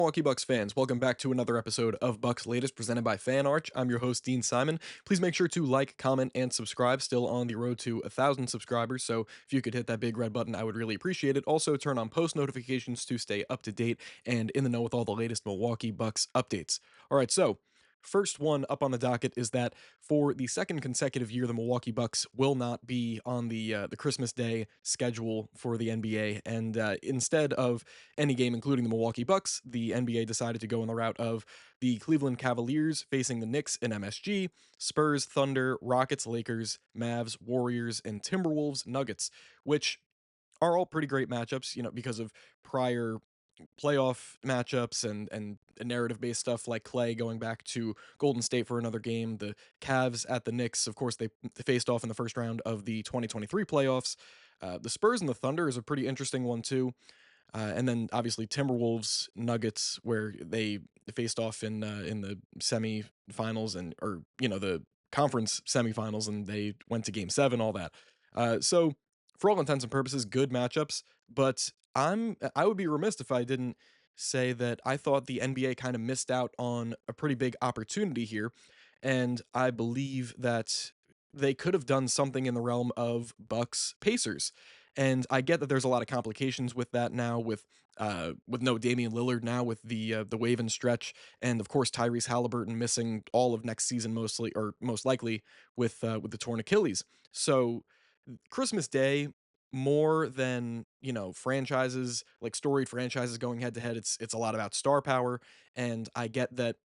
Milwaukee Bucks fans, welcome back to another episode of Bucks Latest presented by Fan Arch. I'm your host, Dean Simon. Please make sure to like, comment, and subscribe. Still on the road to 1,000 subscribers, so if you could hit that big red button, I would really appreciate it. Also, turn on post notifications to stay up to date and in the know with all the latest Milwaukee Bucks updates. All right, so first one up on the docket is that for the second consecutive year, the Milwaukee Bucks will not be on the Christmas Day schedule for the NBA, and instead of any game, including the Milwaukee Bucks, the NBA decided to go on the route of the Cleveland Cavaliers facing the Knicks in MSG, Spurs, Thunder, Rockets, Lakers, Mavs, Warriors, and Timberwolves, Nuggets, which are all pretty great matchups, because of prior playoff matchups and narrative based stuff like Clay going back to Golden State for another game, the Cavs at the Knicks. Of course, they faced off in the first round of the 2023 playoffs. The Spurs and the Thunder is a pretty interesting one too. And then obviously Timberwolves Nuggets, where they faced off in the semifinals and the conference semifinals, and they went to Game 7, all that. So for all intents and purposes, good matchups. But I would be remiss if I didn't say that I thought the NBA kind of missed out on a pretty big opportunity here, and I believe that they could have done something in the realm of Bucks Pacers. And I get that there's a lot of complications with that now, with no Damien Lillard now, with the waiving stretch, and of course Tyrese Halliburton missing all of next season, mostly or most likely with the torn Achilles. So Christmas Day, more than franchises like storied franchises going head to head, it's a lot about star power, and I get that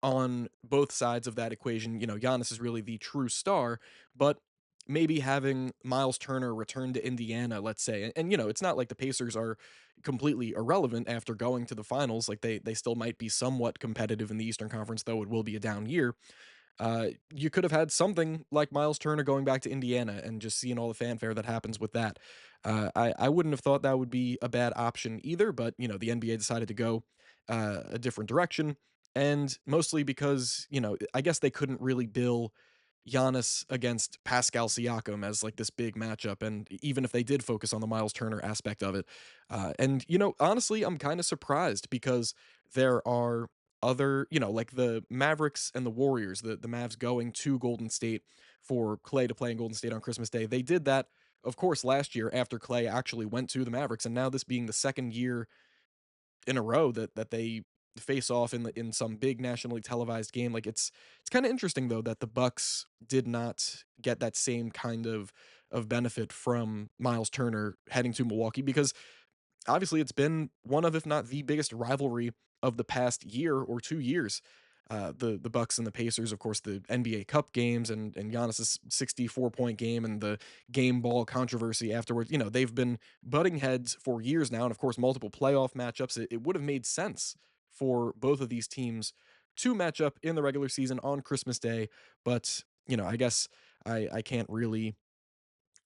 on both sides of that equation, Giannis is really the true star, but maybe having Myles Turner return to Indiana, let's say, and it's not like the Pacers are completely irrelevant after going to the finals. Like they still might be somewhat competitive in the Eastern Conference, though it will be a down year. You could have had something like Myles Turner going back to Indiana and just seeing all the fanfare that happens with that. I wouldn't have thought that would be a bad option either, but the NBA decided to go a different direction, and mostly because I guess they couldn't really bill Giannis against Pascal Siakam as like this big matchup, and even if they did focus on the Myles Turner aspect of it, and honestly, I'm kind of surprised because there are other, like the Mavericks and the Warriors, the Mavs going to Golden State for Clay to play in Golden State on Christmas Day. They did that, of course, last year after Clay actually went to the Mavericks, and now this being the second year in a row that they face off in some big nationally televised game. Like it's kind of interesting though that the Bucks did not get that same kind of benefit from Myles Turner heading to Milwaukee, because obviously it's been one of, if not the biggest rivalry of the past year or 2 years. The Bucks and the Pacers, of course, the NBA Cup games and Giannis's 64-point game and the game ball controversy afterwards. They've been butting heads for years now, and of course, multiple playoff matchups. It would have made sense for both of these teams to match up in the regular season on Christmas Day, but I guess I can't really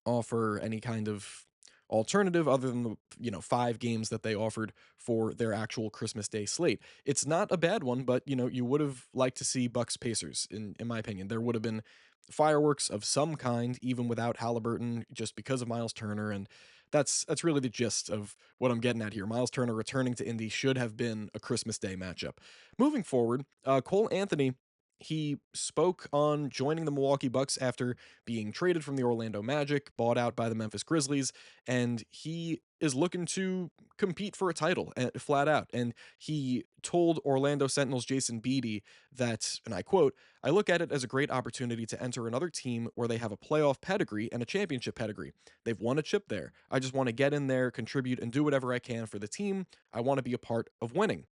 offer any kind of alternative other than the 5 games that they offered for their actual Christmas Day slate. It's not a bad one, but you would have liked to see Bucks Pacers in my opinion. There would have been fireworks of some kind even without Halliburton, just because of Myles Turner, and that's really the gist of what I'm getting at here. Myles Turner returning to Indy should have been a Christmas Day matchup. Moving forward, Cole Anthony, he spoke on joining the Milwaukee Bucks after being traded from the Orlando Magic, bought out by the Memphis Grizzlies, and he is looking to compete for a title, flat out. And he told Orlando Sentinel's Jason Beatty that, and I quote, "I look at it as a great opportunity to enter another team where they have a playoff pedigree and a championship pedigree. They've won a chip there. I just want to get in there, contribute, and do whatever I can for the team. I want to be a part of winning."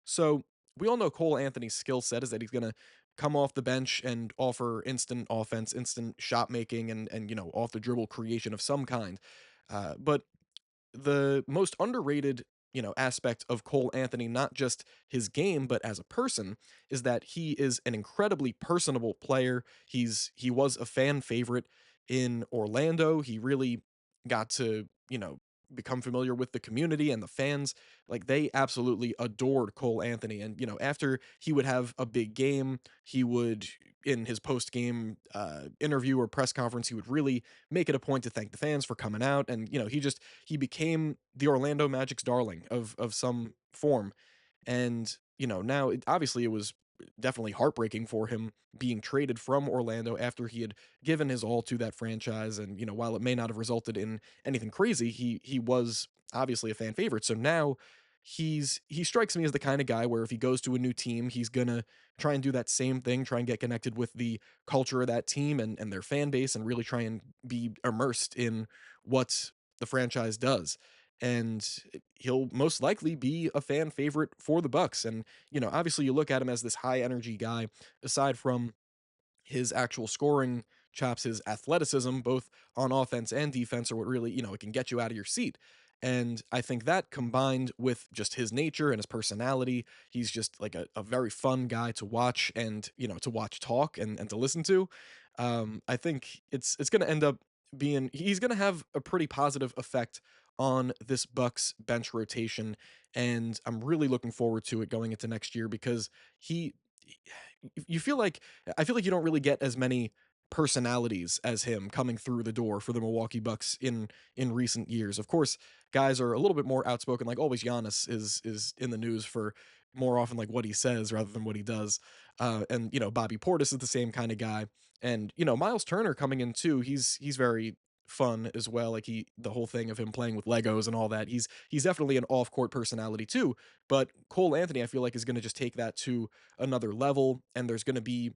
So we all know Cole Anthony's skill set is that he's going to come off the bench and offer instant offense, instant shot making, and off the dribble creation of some kind. But the most underrated aspect of Cole Anthony, not just his game but as a person, is that he is an incredibly personable player. He was a fan favorite in Orlando. He really got to become familiar with the community and the fans. Like they absolutely adored Cole Anthony, and after he would have a big game, he would, in his post game interview or press conference, he would really make it a point to thank the fans for coming out, and he became the Orlando Magic's darling of some form. And, now obviously it was definitely heartbreaking for him being traded from Orlando after he had given his all to that franchise. And, while it may not have resulted in anything crazy, he was obviously a fan favorite. So now he strikes me as the kind of guy where if he goes to a new team, he's gonna try and do that same thing, try and get connected with the culture of that team and their fan base and really try and be immersed in what the franchise does. And he'll most likely be a fan favorite for the Bucks. And, obviously you look at him as this high energy guy, aside from his actual scoring chops, his athleticism, both on offense and defense, are what really, it can get you out of your seat. And I think that combined with just his nature and his personality, he's just like a very fun guy to watch and, to watch talk and to listen to. I think it's going to end up being, he's going to have a pretty positive effect on this Bucks bench rotation. And I'm really looking forward to it going into next year because he, you feel like I feel like you don't really get as many personalities as him coming through the door for the Milwaukee Bucks in recent years. Of course, guys are a little bit more outspoken. Like always, Giannis is in the news for more often like what he says rather than what he does. And Bobby Portis is the same kind of guy. And Myles Turner coming in too. He's very fun as well. Like the whole thing of him playing with Legos and all that. He's definitely an off court personality too. But Cole Anthony, I feel like, is going to just take that to another level, and there's going to be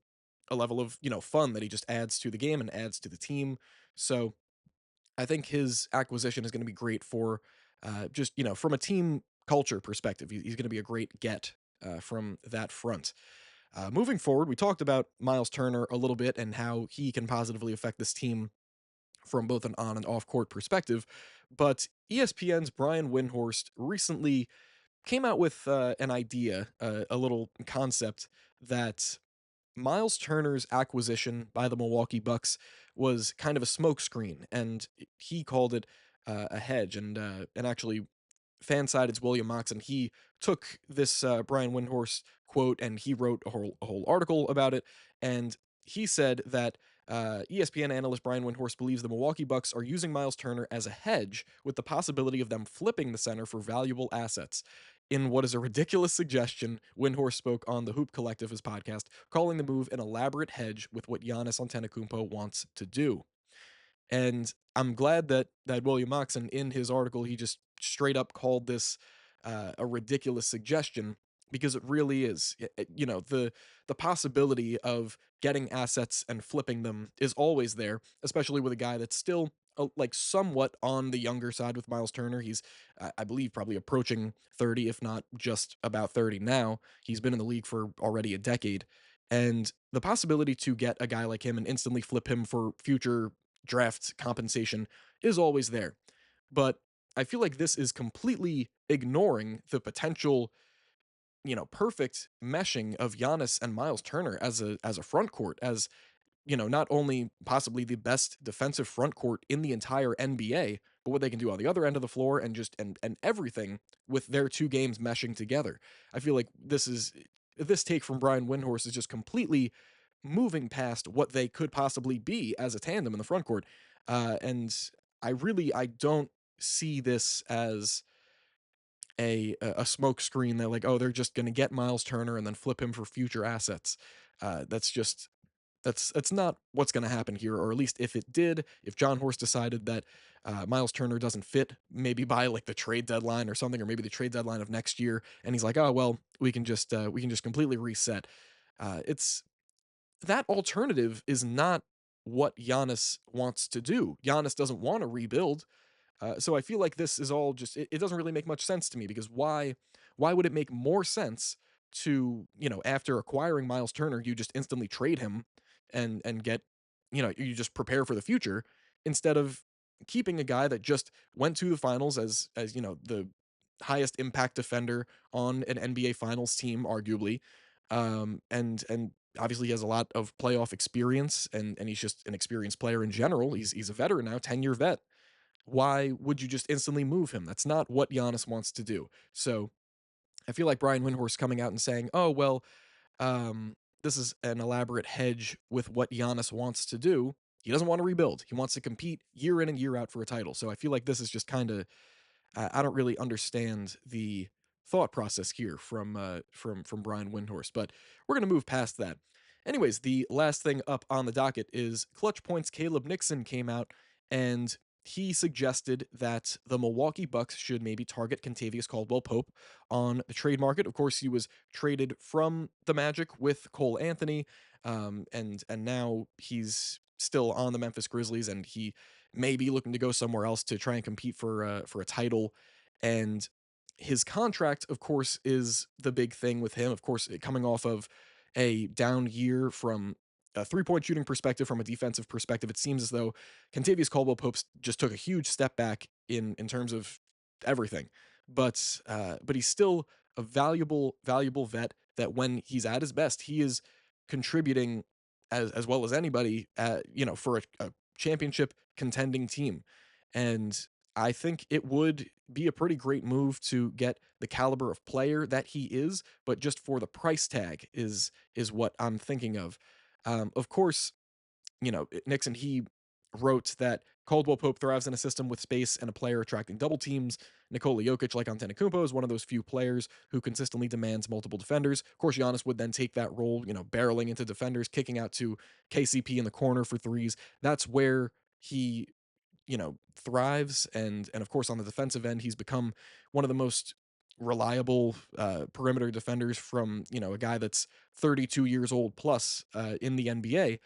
a level of fun that he just adds to the game and adds to the team. So I think his acquisition is going to be great for just from a team culture perspective. He's going to be a great get from that front. Moving forward, we talked about Myles Turner a little bit and how he can positively affect this team from both an on and off court perspective. But ESPN's Brian Windhorst recently came out with an idea, a little concept that Myles Turner's acquisition by the Milwaukee Bucks was kind of a smokescreen, and he called it a hedge. And actually, Fansided's William Moxon, he took this Brian Windhorst quote and he wrote a whole article about it. And he said that ESPN analyst Brian Windhorst believes the Milwaukee Bucks are using Myles Turner as a hedge with the possibility of them flipping the center for valuable assets. In what is a ridiculous suggestion, Windhorst spoke on the Hoop Collective, his podcast, calling the move an elaborate hedge with what Giannis Antetokounmpo wants to do. And I'm glad that William Moxon in his article he just straight up called this a ridiculous suggestion because it really is. The possibility of getting assets and flipping them is always there, especially with a guy that's still like somewhat on the younger side with Myles Turner. He's I believe probably approaching 30, if not just about 30 now. He's been in the league for already a decade. And the possibility to get a guy like him and instantly flip him for future draft compensation is always there. But I feel like this is completely ignoring the potential, perfect meshing of Giannis and Myles Turner as a front court, as not only possibly the best defensive front court in the entire NBA, but what they can do on the other end of the floor and just and everything with their two games meshing together. I feel like this take from Brian Windhorst is just completely moving past what they could possibly be as a tandem in the front court. And I don't see this as a smoke screen that like, oh, they're just going to get Myles Turner and then flip him for future assets. That's just that's not what's going to happen here, or at least if it did, if John Horst decided that Myles Turner doesn't fit, maybe by like the trade deadline or something, or maybe the trade deadline of next year, and he's like, oh well, we can just completely reset. It's that alternative is not what Giannis wants to do. Giannis doesn't want to rebuild. So I feel like this is all just it doesn't really make much sense to me because why would it make more sense to, after acquiring Myles Turner, you just instantly trade him and get, you just prepare for the future instead of keeping a guy that just went to the finals as the highest impact defender on an NBA finals team arguably. And obviously he has a lot of playoff experience and he's just an experienced player in general. He's a veteran now, 10-year vet. Why would you just instantly move him? That's not what Giannis wants to do. So I feel like Brian Windhorst coming out and saying, "Oh well, this is an elaborate hedge with what Giannis wants to do." He doesn't want to rebuild. He wants to compete year in and year out for a title. So I feel like this is just kind of I don't really understand the thought process here from Brian Windhorst. But we're gonna move past that. Anyways, the last thing up on the docket is Clutch Points Caleb Nixon came out and he suggested that the Milwaukee Bucks should maybe target Kentavious Caldwell-Pope on the trade market. Of course, he was traded from the Magic with Cole Anthony, and now he's still on the Memphis Grizzlies, and he may be looking to go somewhere else to try and compete for a title. And his contract, of course, is the big thing with him. Of course, coming off of a down year from a three-point shooting perspective, from a defensive perspective, it seems as though Kentavious Caldwell-Pope just took a huge step back in terms of everything. But he's still a valuable vet that when he's at his best, he is contributing as well as anybody, for a championship contending team. And I think it would be a pretty great move to get the caliber of player that he is, but just for the price tag is what I'm thinking of. Of course, Nixon, he wrote that Caldwell Pope thrives in a system with space and a player attracting double teams. Nikola Jokic, like Antetokounmpo, is one of those few players who consistently demands multiple defenders. Of course, Giannis would then take that role, barreling into defenders, kicking out to KCP in the corner for threes. That's where he thrives, and of course on the defensive end he's become one of the most reliable perimeter defenders from a guy that's 32 years old plus in the NBA.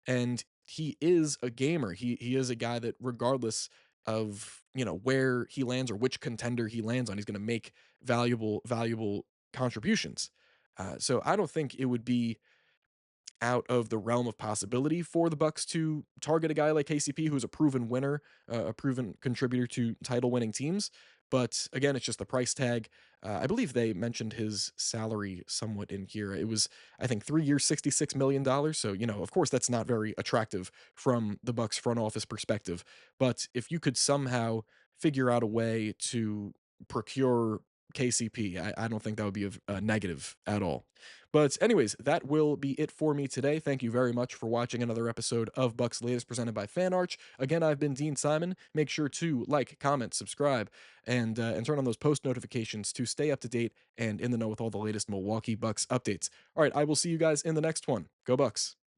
And he is a gamer. He is a guy that regardless of where he lands or which contender he lands on, he's going to make valuable contributions. So I don't think it would be out of the realm of possibility for the Bucks to target a guy like KCP, who's a proven winner, a proven contributor to title-winning teams. But again, it's just the price tag. I believe they mentioned his salary somewhat in here. It was, I think, 3 years, $66 million. So, of course, that's not very attractive from the Bucks front office perspective. But if you could somehow figure out a way to procure KCP, I don't think that would be a negative at all. But anyways, that will be it for me today. Thank you very much for watching another episode of Bucks Latest presented by FanArch. Again, I've been Dean Simon. Make sure to like, comment, subscribe, and turn on those post notifications to stay up to date and in the know with all the latest Milwaukee Bucks updates. All right, I will see you guys in the next one. Go Bucks.